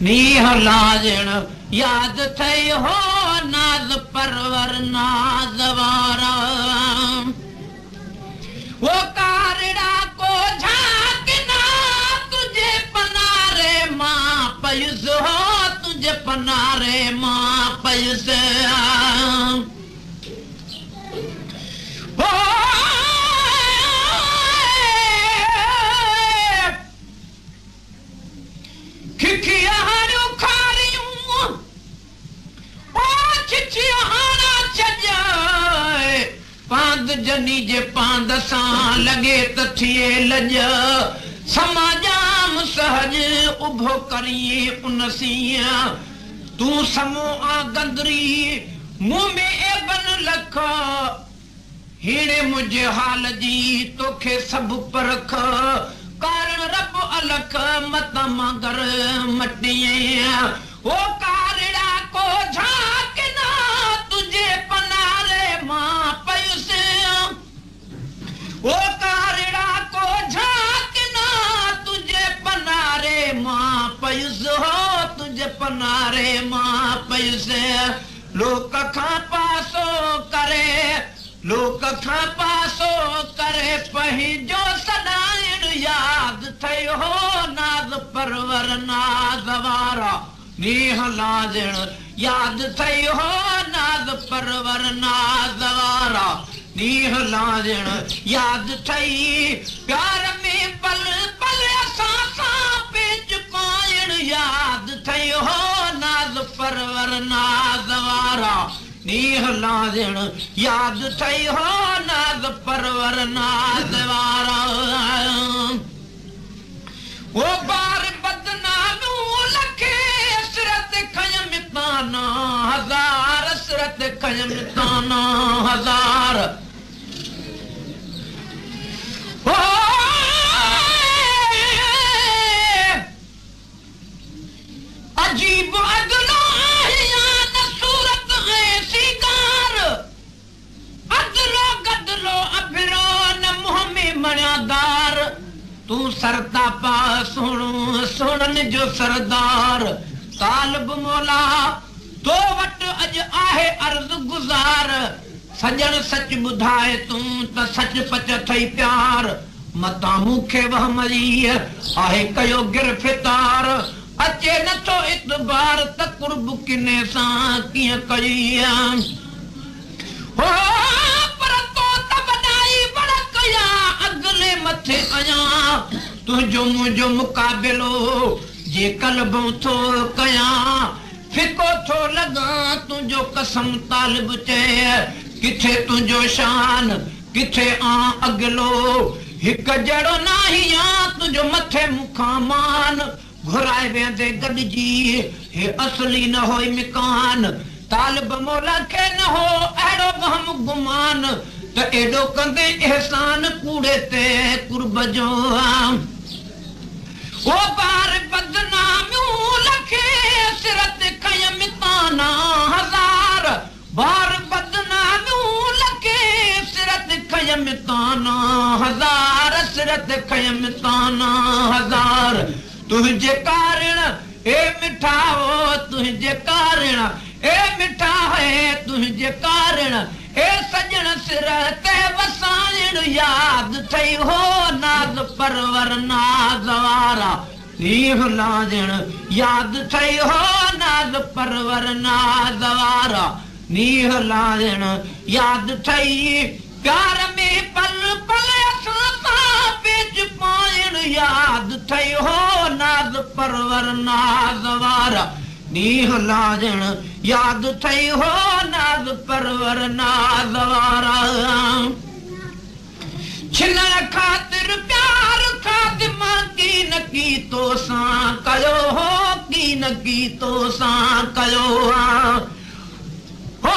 नीह लाजण याद थई हो नाज परवर नाज वारा वो कारड़ा को झांकना तुझे पनारे मां पयुस हो तुझे पनारे मां पयुस पांद जनी जे पांद सां लगे त थिए लज समाजाम सहज उभो करिए उन सीं तू समो आ गंदरी मुंह में एबन लख हीणे मुझे हाल जी तोखे सब परख कारण रब अलख मत मगर मटिए ओ कारड़ा को झांकना तुझे पनारे मां पयुस ओ कारड़ा को झांकना तुझे पनारे मां पयुस हो तुझे पनारे मां पयुस लोक खां पासो करे पंहिंजो सदाइण याद थयो हो नाज़ परवर नाज़ वारा नीह लाजण याद थयो हो नाज़ परवर नाज़ वारा नीह लाजण याद थई प्यार में पल पल असां सां पेच पाइण याद थयो हो नाज़ परवर नाज़ वारा नीह लाजण याद थई हो नाज़ परवर नाज़ वारा वो बार बदनामू लखे असरत खयम ताना हजार असरत खयम ताना हजार अजीब अदलो आहियान सूरत गैसी कार अदलो गदलो अभिरो न मुंह में मणियादार तू सरता पा सुणन जो सरदार तालब मौला तो वट अज आहे अर्ज गुजार सजण सच बुधाए तू त सच पच थई प्यार मता मूंखे वहमरी आहे कयो गिरफ़्तार अचे नथो इतबार त कुर्ब किने सां कीअं कई हो पर तो त वॾाई बड़ कया अगले मथे आया तुंहिंजो मुंहिंजो मुक़ाबिलो जे कल्बो थो कया फिको थो लॻा तुंहिंजो कसम तालिब चए किथे तुंहिंजो शान किथे आ अगलो हिक जहिड़ो नाही आ तुंहिंजो मथे मुखां मान घुराए वेंदे गॾिजी हे असली न होई मिकान तालिब मौला खे न हो अहिड़ो वहम गुमान त एॾो कंदे एहसान कूड़े ते कुर्ब जो ओ बार बदनामियूं लखे सिरत खयम ताना हजार बार बदनामियूं लखे सिरत खयम ताना हजार सिरत खयम ताना हजार तुझे कारण ए मिठा हो तुझे कारण ए मिठा है तुझे कारण ए सजन सिर ते वसाइण याद थई हो नाज़ परवर नाज़ वारा नीह लाजण याद थई हो नाज़ परवर नाज़ वारा नीह लाजण याद थई प्यार में पल पल असां सां पेच पाइण याद थई हो नाज़ परवर नाज़ वारा नीह लाजण याद थई हो नाज़ परवर नाज़ वारा छिलण खातिर प्यार खातिमा की न की तो सां कयो हो की न की तो सां कयो हो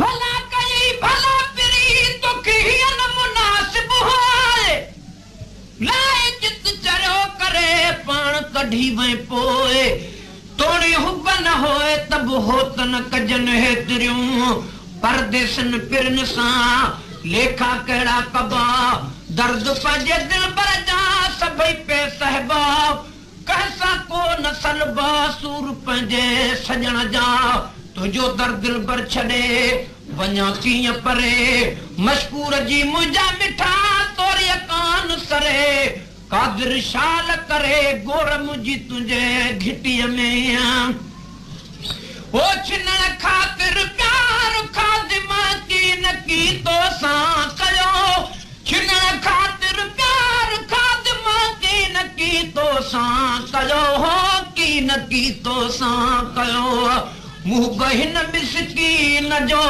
भला कई भला पिरी तो कियन मुनासिब होए लाए चित चरो करे पाण कढी वे पोए तोड़ी हुब न होए तब होत न कजन हेतरियूं परदेसन पिरन सां लेखा कहिड़ा कबा दर्द पंहिंजे दिल पर जा सभई पे सहबा कहसा को न सलबा सूर पंहिंजे सजण जा तुंहिंजो दर्द दिल पर छॾे वञा कीअं परे मशकूर जी मुंहिंजा मिठा तोरीअ कान सरे कादिर शाल करे गोर मुंहिंजी तुंहिंजे घिटीअ में ओ छिनण ख़ातिर प्यार खादिमा की न की तो सां कयो छिनण ख़ातिर प्यार खादिमा की न की तो सां कयो हो की न की तो सां कयो मुंह बहिन मिसकीन जो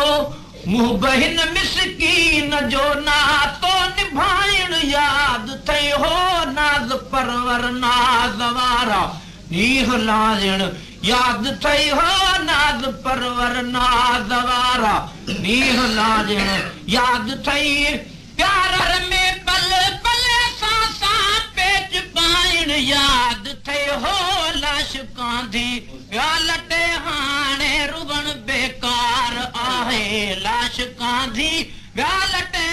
मुंह बहिन मिसकीन जो नातो निभाइण याद थई हो नाज़ परवर नाज़ वारा नीह लाजण याद थई हो नाज़ परवर नाज़ वारा नीह लाजण याद थई प्यार में पल पल सां पेच पाइण याद थई हो लाश कांधी लटे हाणे रुगण बेकार आहे लाश कांधी लटे